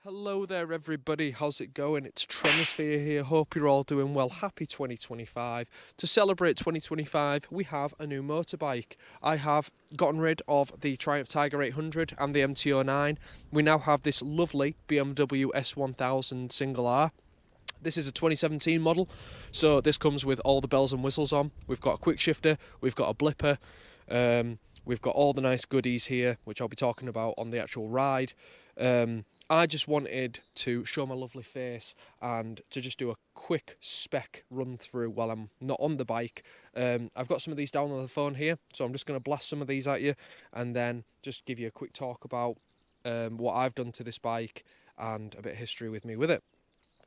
Hello there everybody, how's it going? It's Tremoursphere here, hope you're all doing well. Happy 2025. To celebrate 2025 we have a new motorbike. I have gotten rid of the Triumph Tiger 800 and the MT09. We now have this lovely BMW S1000R. This is a 2017 model, so this comes with all the bells and whistles on. We've got a quick shifter, we've got a blipper, we've got all the nice goodies here, which I'll be talking about on the actual ride. I just wanted to show my lovely face and to just do a quick spec run through while I'm not on the bike. I've got some of these down on the phone here, so I'm just going to blast some of these at you and then just give you a quick talk about what I've done to this bike and a bit of history with me with it.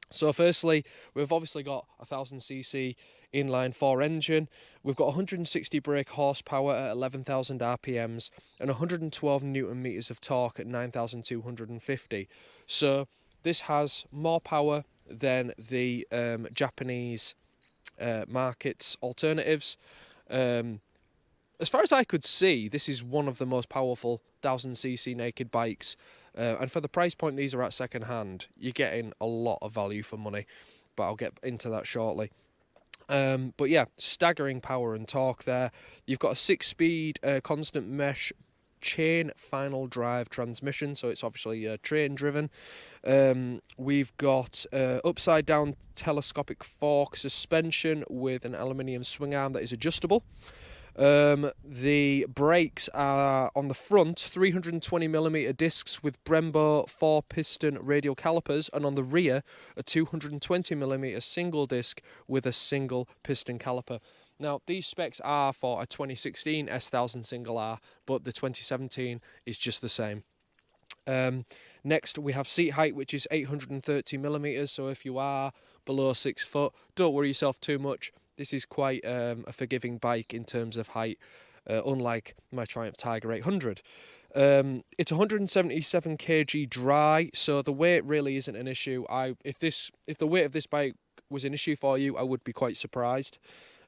So firstly, we've obviously got a 1000cc inline 4 engine. We've got 160 brake horsepower at 11,000 RPMs and 112 newton meters of torque at 9,250. So this has more power than the Japanese market's alternatives. As far as I could see, this is one of the most powerful 1000cc naked bikes. And for the price point these are at second hand, you're getting a lot of value for money, but I'll get into that shortly. But yeah, staggering power and torque there. You've got a 6-speed constant mesh chain final drive transmission, so it's obviously train driven. We've got upside down telescopic fork suspension with an aluminium swing arm that is adjustable. The brakes are on the front 320mm discs with Brembo 4-piston radial calipers, and on the rear a 220mm single disc with a single piston caliper. Now these specs are for a 2016 S1000R, but the 2017 is just the same. Next we have seat height, which is 830mm, so if you are below 6 foot, don't worry yourself too much. This is quite a forgiving bike in terms of height, unlike my Triumph Tiger 800. It's 177 kg dry, so the weight really isn't an issue. If the weight of this bike was an issue for you, I would be quite surprised.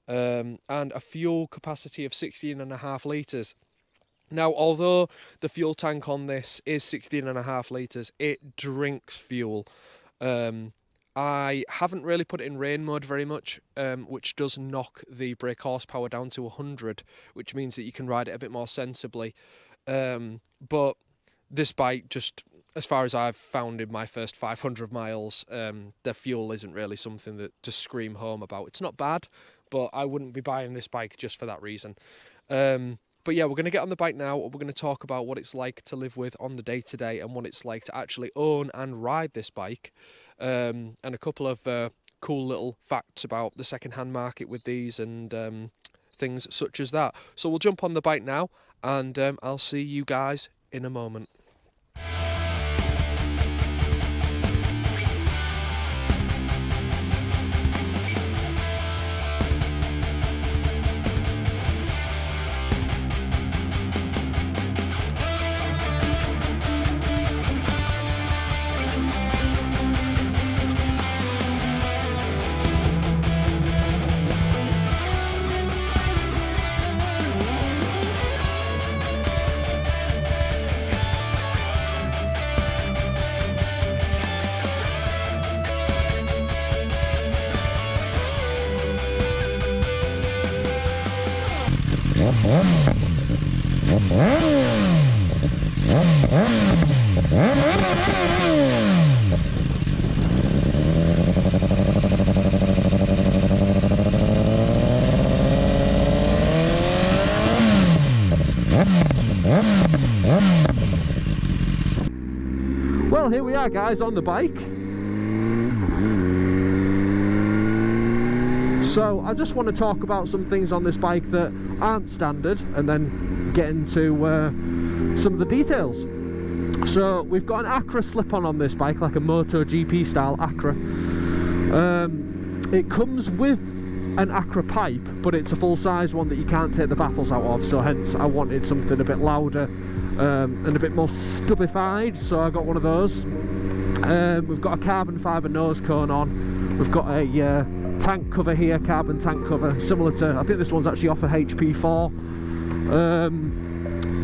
And a fuel capacity of 16.5 litres. Now, although the fuel tank on this is 16.5 litres, it drinks fuel. I haven't really put it in rain mode very much, which does knock the brake horsepower down to 100, which means that you can ride it a bit more sensibly. But this bike, just as far as I've found in my first 500 miles, the fuel isn't really something that to scream home about. It's not bad, but I wouldn't be buying this bike just for that reason. But yeah, we're going to get on the bike now. We're going to talk about what it's like to live with on the day-to-day and what it's like to actually own and ride this bike. And a couple of cool little facts about the second-hand market with these and things such as that. So we'll jump on the bike now and I'll see you guys in a moment. Well, here we are guys on the bike. So I just want to talk about some things on this bike that aren't standard and then get into some of the details. So we've got an Acra slip-on on this bike, like a MotoGP style Acra. It comes with an Acra pipe, but it's a full-size one that you can't take the baffles out of, so hence I wanted something a bit louder and a bit more stubbified, so I got one of those. We've got a carbon fibre nose cone on. We've got a tank cover here, carbon tank cover, similar to, I think this one's actually off a HP4.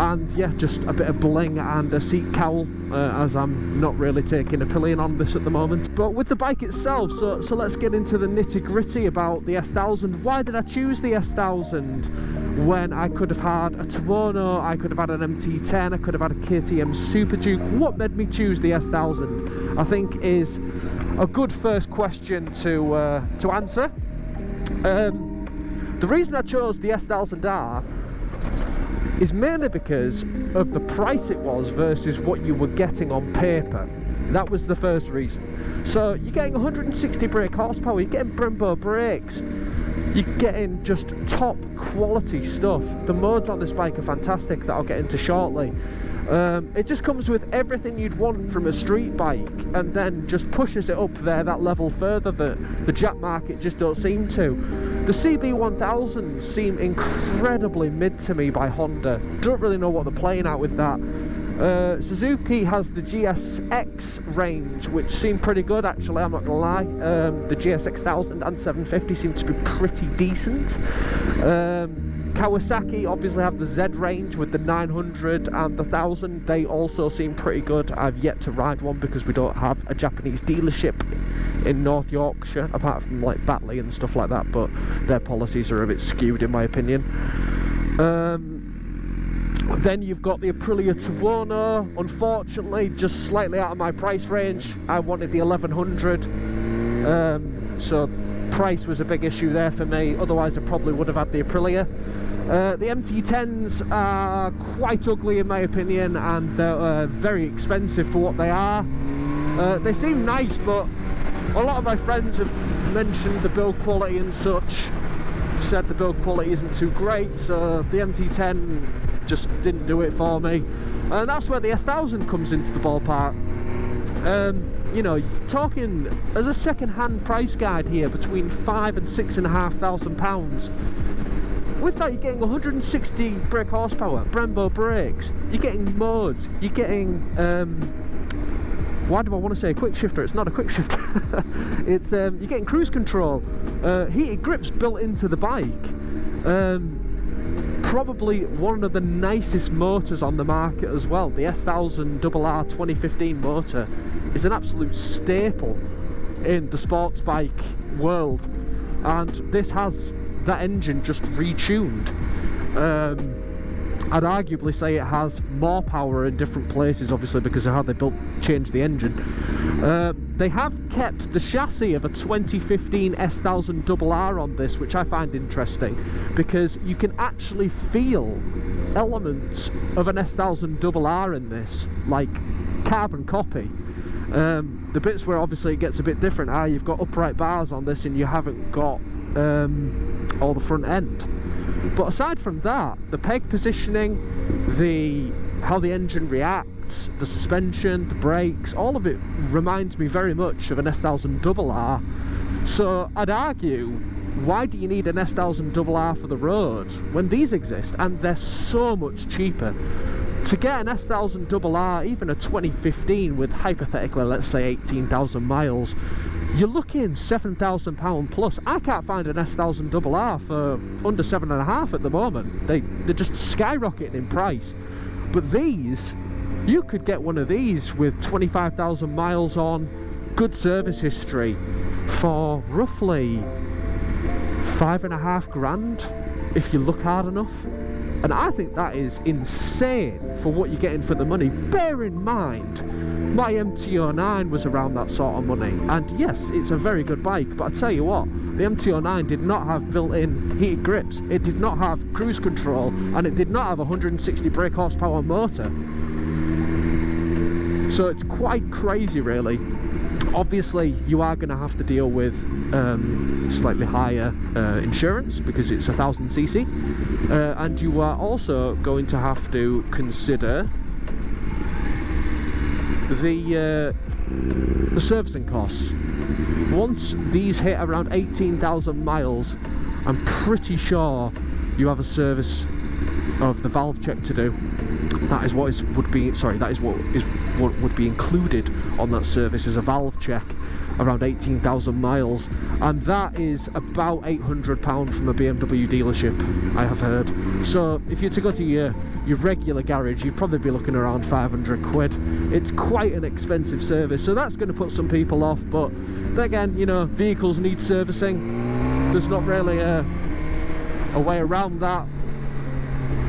and yeah, just a bit of bling and a seat cowl, as I'm not really taking a pillion on this at the moment. But with the bike itself, so let's get into the nitty-gritty about the S1000. Why did I choose the S1000 when I could have had a Tuono, I could have had an MT10, I could have had a KTM Super Duke? What made me choose the S1000, I think, is a good first question to answer. The reason I chose the S1000R is mainly because of the price it was versus what you were getting on paper. That was the first reason. So you're getting 160 brake horsepower, you're getting Brembo brakes, you're getting just top quality stuff. The modes on this bike are fantastic, that I'll get into shortly. It just comes with everything you'd want from a street bike, and then just pushes it up there that level further that the Jap market just don't seem to. The CB1000s seem incredibly mid to me by Honda. Don't really know what they're playing at with that. Suzuki has the GSX range, which seemed pretty good actually, I'm not gonna lie. The GSX 1000 and 750 seem to be pretty decent. Kawasaki obviously have the Z range with the 900 and the 1000. They also seem pretty good. I've yet to ride one because we don't have a Japanese dealership in North Yorkshire, apart from like Batley and stuff like that, but their policies are a bit skewed in my opinion. Then you've got the Aprilia Tuono, unfortunately just slightly out of my price range. I wanted the 1100, so price was a big issue there for me, otherwise I probably would have had the Aprilia. The MT10s are quite ugly in my opinion, and they're very expensive for what they are. They seem nice, but a lot of my friends have mentioned the build quality and such, said the build quality isn't too great, so the MT10 just didn't do it for me, and that's where the S1000 comes into the ballpark. You know, talking as a second-hand price guide here between £5,000 and £6,500. With that, you're getting 160 brake horsepower, Brembo brakes, you're getting modes, you're getting why do I want to say quick shifter? It's not a quick shifter. It's you're getting cruise control, heated grips built into the bike. Probably one of the nicest motors on the market as well. The S1000R 2015 motor is an absolute staple in the sports bike world, and this has that engine just retuned. I'd arguably say it has more power in different places, obviously because of how they changed the engine. They have kept the chassis of a 2015 S1000R on this, which I find interesting because you can actually feel elements of an S1000R in this, like carbon copy. The bits where obviously it gets a bit different are you've got upright bars on this and you haven't got all the front end. But aside from that, the peg positioning, how the engine reacts, the suspension, the brakes, all of it reminds me very much of an S1000R. So I'd argue, why do you need an S1000R for the road when these exist and they're so much cheaper? To get an S1000R, even a 2015 with hypothetically, let's say 18,000 miles, you're looking £7,000 plus. I can't find an S1000R for under 7.5 at the moment. They're just skyrocketing in price. But these, you could get one of these with 25,000 miles on, good service history, for roughly £5.5 grand if you look hard enough. And I think that is insane for what you're getting for the money. Bear in mind, my MT09 was around that sort of money, and yes, it's a very good bike, but I tell you what, the MT09 did not have built-in heated grips, it did not have cruise control, and it did not have a 160 brake horsepower motor. So it's quite crazy really. Obviously you are going to have to deal with slightly higher insurance because it's 1000cc, and you are also going to have to consider the servicing costs. Once these hit around 18,000 miles, I'm pretty sure you have a service of the valve check to do. That is what would be included on that service, is a valve check around 18,000 miles, and that is about £800 from a BMW dealership, I have heard. So if you're to go to your your regular garage, you'd probably be looking around 500 quid. It's quite an expensive service, so that's going to put some people off. But then again, you know, vehicles need servicing. There's not really a way around that.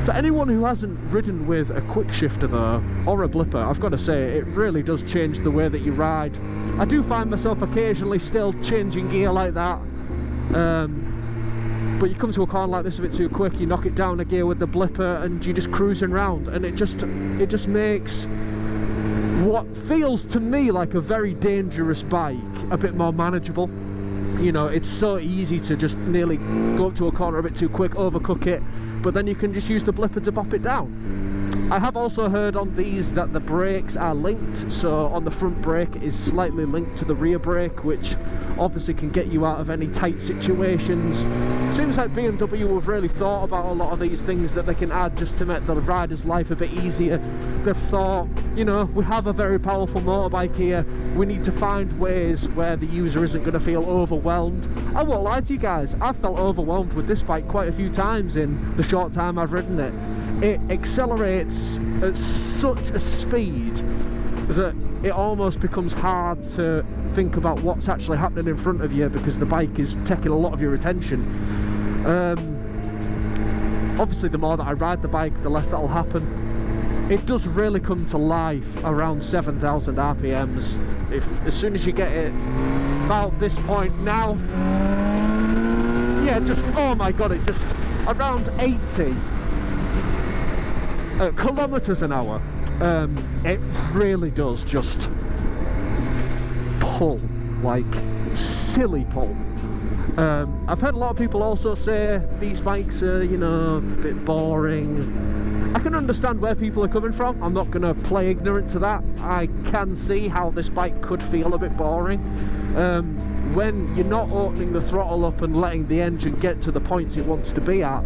For anyone who hasn't ridden with a quick shifter though, or a blipper, I've got to say, it really does change the way that you ride. I do find myself occasionally still changing gear like that. But you come to a corner like this a bit too quick, you knock it down a gear with the blipper and you're just cruising around, and it just makes what feels to me like a very dangerous bike a bit more manageable. You know, it's so easy to just nearly go up to a corner a bit too quick, overcook it, but then you can just use the blipper to bop it down. I have also heard on these that the brakes are linked, so on the front brake is slightly linked to the rear brake, which obviously can get you out of any tight situations. Seems like BMW have really thought about a lot of these things that they can add just to make the rider's life a bit easier. They've thought, you know, we have a very powerful motorbike here, we need to find ways where the user isn't going to feel overwhelmed. I won't lie to you guys, I've felt overwhelmed with this bike quite a few times in the short time I've ridden it. It accelerates at such a speed that it almost becomes hard to think about what's actually happening in front of you, because the bike is taking a lot of your attention. Obviously the more that I ride the bike, the less that'll happen. It does really come to life around 7,000 RPMs. As soon as you get it about this point now, yeah, just, oh my god, it just around 80 kilometers an hour. It really does just pull, like silly pull. I've heard a lot of people also say these bikes are, you know, a bit boring. I can understand where people are coming from. I'm not going to play ignorant to that. I can see how this bike could feel a bit boring. When you're not opening the throttle up and letting the engine get to the point it wants to be at,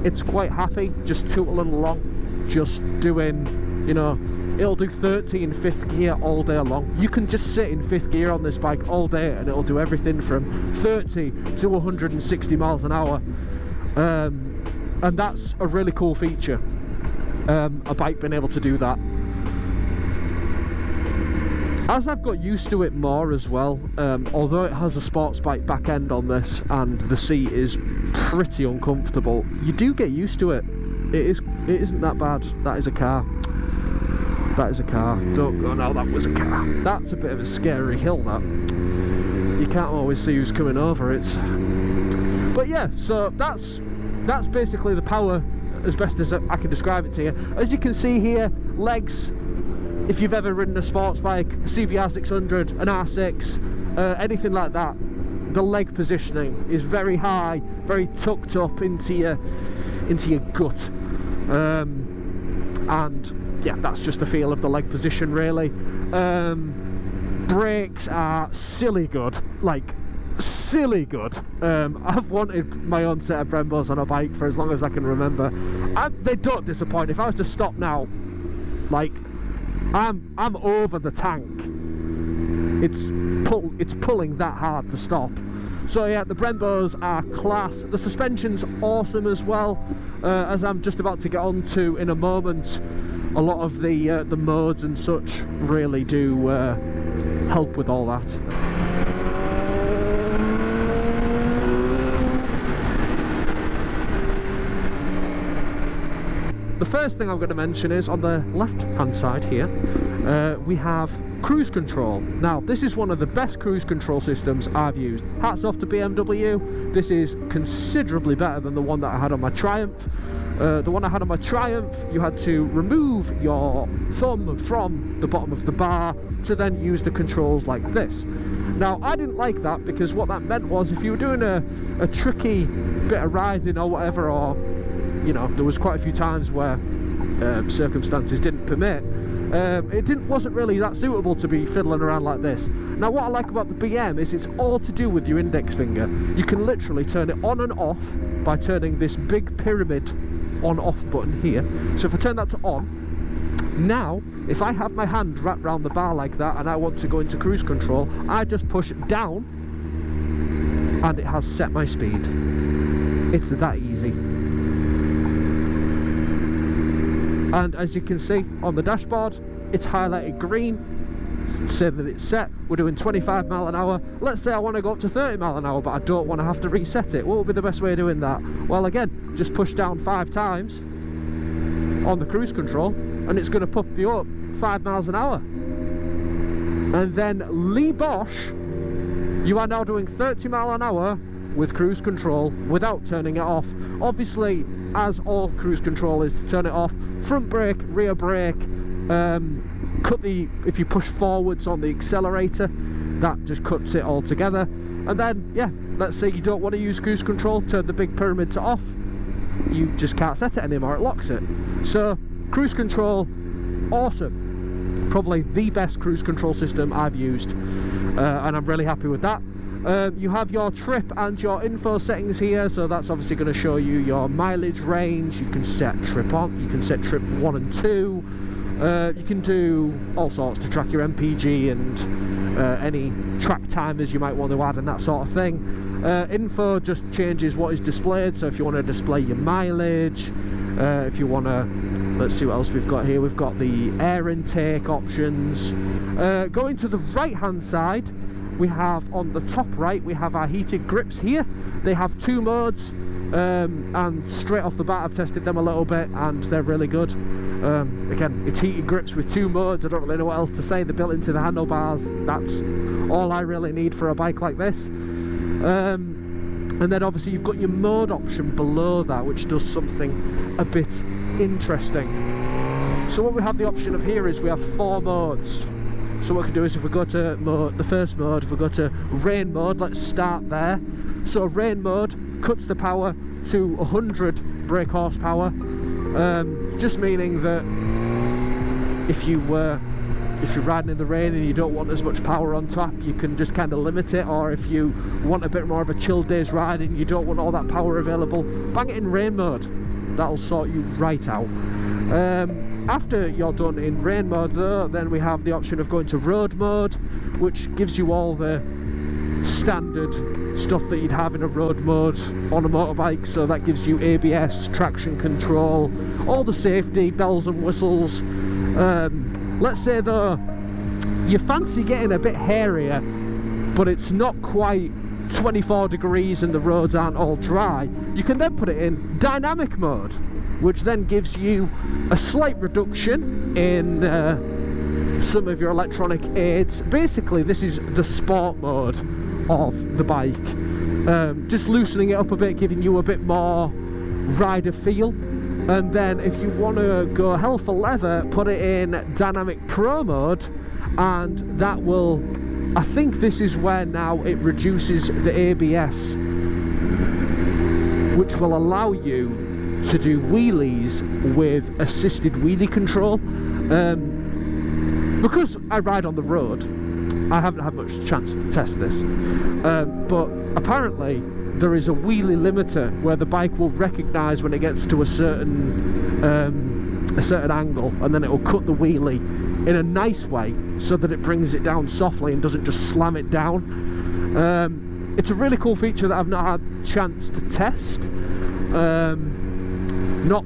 it's quite happy just tootling along, just doing, you know, it'll do 30 in fifth gear all day long. You can just sit in fifth gear on this bike all day and it'll do everything from 30 to 160 miles an hour. And that's a really cool feature, a bike being able to do that. As I've got used to it more as well, although it has a sports bike back end on this and the seat is pretty uncomfortable, you do get used to it. It isn't that bad. That is a car. That is a car. Don't go, no, that was a car. That's a bit of a scary hill, that. You can't always see who's coming over it. But yeah, so that's basically the power as best as I can describe it to you. As you can see here, legs, if you've ever ridden a sports bike, a CBR 600, an R6, anything like that, the leg positioning is very high, very tucked up into your gut. And yeah, that's just the feel of the leg position, really. Brakes are silly good, like silly good. I've wanted my own set of Brembos on a bike for as long as I can remember. They don't disappoint. If I was to stop now, like, I'm over the tank. It's pulling that hard to stop. So yeah, the Brembos are class. The suspension's awesome as well, as I'm just about to get on to in a moment. A lot of the modes and such really do help with all that. The first thing I'm going to mention is on the left hand side here, we have cruise control. Now this is one of the best cruise control systems I've used. Hats off to BMW. This is considerably better than the one that I had on my Triumph. The one I had on my Triumph, you had to remove your thumb from the bottom of the bar to then use the controls like this. Now I didn't like that, because what that meant was if you were doing a tricky bit of riding or whatever, or you know, there was quite a few times where circumstances didn't permit, it wasn't really that suitable to be fiddling around like this. Now what I like about the BM is it's all to do with your index finger. You can literally turn it on and off by turning this big pyramid on-off button here. So if I turn that to on, now if I have my hand wrapped around the bar like that and I want to go into cruise control, I just push it down and it has set my speed. It's that easy. And as you can see on the dashboard, it's highlighted green, say that it's set. We're doing 25 mile an hour. Let's say I want to go up to 30 mile an hour, but I don't want to have to reset it. What would be the best way of doing that? Well, again, just push down 5 times on the cruise control and it's going to pump you up 5 miles an hour. And then Lee Bosch, you are now doing 30 mile an hour with cruise control without turning it off. Obviously, as all cruise control is, to turn it off, front brake, rear brake, if you push forwards on the accelerator, that just cuts it all together. And then, yeah, let's say you don't want to use cruise control, turn the big pyramid to off, you just can't set it anymore, it locks it. So cruise control, awesome, probably the best cruise control system I've used, and I'm really happy with that. You have your trip and your info settings here, so that's obviously going to show you your mileage range. You can set trip on, you can set trip 1 and 2. You can do all sorts to track your MPG and any track timers you might want to add and that sort of thing. Info just changes what is displayed, so if you want to display your mileage, if you want to, let's see what else we've got here. We've got the air intake options. Going to the right hand side, we have on the top right, we have our heated grips here. They have 2 modes, and straight off the bat I've tested them a little bit and they're really good. Again, it's heated grips with 2 modes. I don't really know what else to say. They're built into the handlebars. That's all I really need for a bike like this. And then obviously you've got your mode option below that, which does something a bit interesting. So what we have the option of here is we have 4 modes. So what we can do is, if we go to the first mode, if we go to rain mode, let's start there. So rain mode cuts the power to 100 brake horsepower, just meaning that if you're riding in the rain and you don't want as much power on top, you can just kind of limit it. Or if you want a bit more of a chill day's ride and you don't want all that power available, bang it in rain mode. That'll sort you right out. After you're done in rain mode though, then we have the option of going to road mode, which gives you all the standard stuff that you'd have in a road mode on a motorbike. So that gives you ABS, traction control, all the safety, bells and whistles. Let's say though you fancy getting a bit hairier, but it's not quite 24 degrees and the roads aren't all dry, you can then put it in dynamic mode, which then gives you a slight reduction in some of your electronic aids. Basically, this is the sport mode of the bike, just loosening it up a bit, giving you a bit more rider feel. And then if you want to go hell for leather, put it in dynamic pro mode, and that will, I think this is where now it reduces the ABS, which will allow you to do wheelies with assisted wheelie control. Because I ride on the road, I haven't had much chance to test this, but apparently there is a wheelie limiter where the bike will recognise when it gets to a certain angle, and then it will cut the wheelie in a nice way so that it brings it down softly and doesn't just slam it down. It's a really cool feature that I've not had a chance to test. Not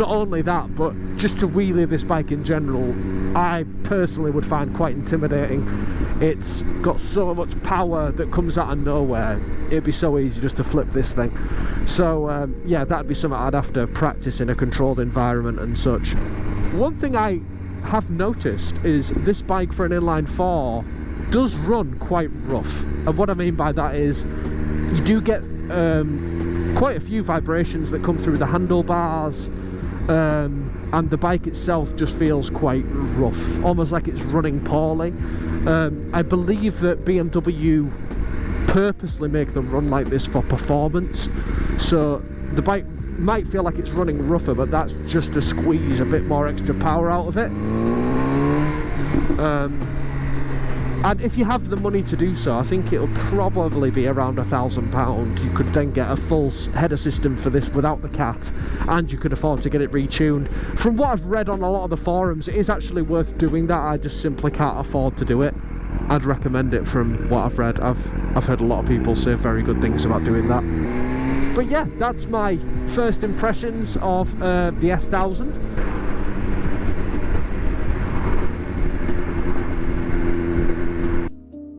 only that, but just to wheelie this bike in general, I personally would find quite intimidating. It's got so much power that comes out of nowhere. It'd be so easy just to flip this thing. So yeah, that'd be something I'd have to practice in a controlled environment and such. One thing I have noticed is this bike for an inline 4 does run quite rough, and what I mean by that is you do get quite a few vibrations that come through the handlebars, and the bike itself just feels quite rough, almost like it's running poorly. I believe that BMW purposely make them run like this for performance, so the bike might feel like it's running rougher, but that's just to squeeze a bit more extra power out of it. And if you have the money to do so, I think it'll probably be around £1,000. You could then get a full header system for this without the cat, and you could afford to get it retuned. From what I've read on a lot of the forums, it is actually worth doing that. I just simply can't afford to do it. I'd recommend it from what I've read. I've heard a lot of people say very good things about doing that. But yeah, that's my first impressions of the S1000.